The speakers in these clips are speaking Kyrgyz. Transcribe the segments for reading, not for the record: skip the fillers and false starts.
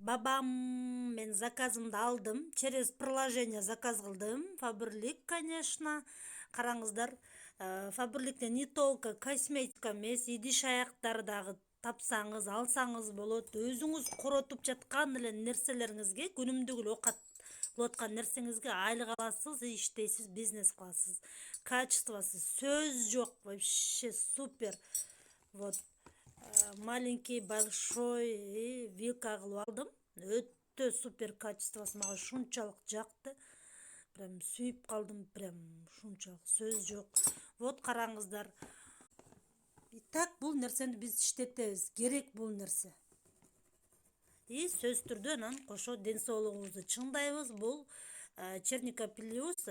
Бабам мен заказымды алдым. Через приложение заказ кылдым. Фаберлик, конечно. Караңыздар, Фаберликте не только косметика эмес, идиш аяктар дагы тапсаңыз, алсаңыз болот. Өзүңүз коротуп жаткан эле нерселериңизге, күнүмдүк эле оокат кылып аткан нерсеңизге айлык аласыз, иштейсиз, бизнес кыласыз. Качествосы сөз жок, вообще супер. Вот маленький, большой вилка кылып алдым. Өтө супер качествосы мага ушунчалык жакты. Прям сүйүп калдым, прям ушунчалык сөз жок. Вот караңыздар. Так бул нерсени биз иштетебиз. Керек бул нерсе. И сөз түрдө анан кошо ден соолугубузду чыңдайбыз. Бул черника плюс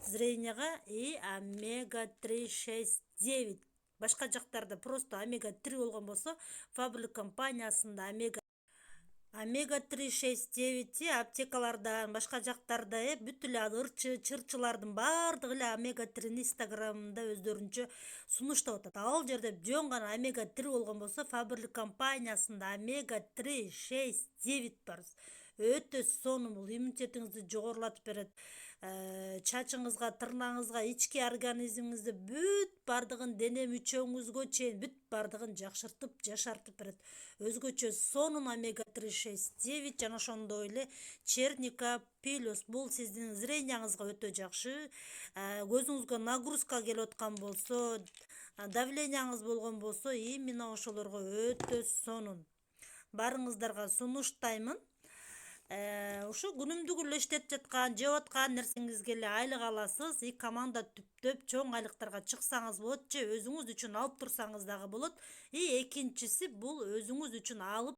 зренияга и омега 3, 6, 9. Башка жактарда просто омега 3 болгон болсо, Фабрлик компаниясында омега 3, 6, 9 аптекалардан, башка жактарда бүт эле ырчы, чырчылардын баардыгы эле омега 3-ни Инстаграмда өздөрүнчө сунуштап атат. Ал жерде жөн гана омега 3 болгон болсо, Фабрлик компаниясында омега 3, 6, 9 бар. Өтө сонун, бул иммунитетиңизди жогорулатып берет. Чачыңызга, тырнагыңызга, ички организмиңизди бүт бардыгын, дене мүчөңүзгө чейин бүт бардыгын жакшыртып, жашартып берет. Өзгөчө сонун омега 3, 6, 9 жана ошондой эле черника плюс. Бул сиздин зренияңызга өтө жакшы. Көзүңүзгө нагрузка келип аткан болсо, давленияңыз болгон болсо, именно ошолорго өтө сонун. Баарыңыздарга сунуштаймын. Ушу күнүмдүк эле иштетип жаткан, жеп аткан нерсеңизге эле айлык аласыз. И команда түптөп чоң айлыктарга чыксаңыз болот, же өзүңүз үчүн алып турсаңыз дагы болот. И экинчиси, бул өзүңүз үчүн алып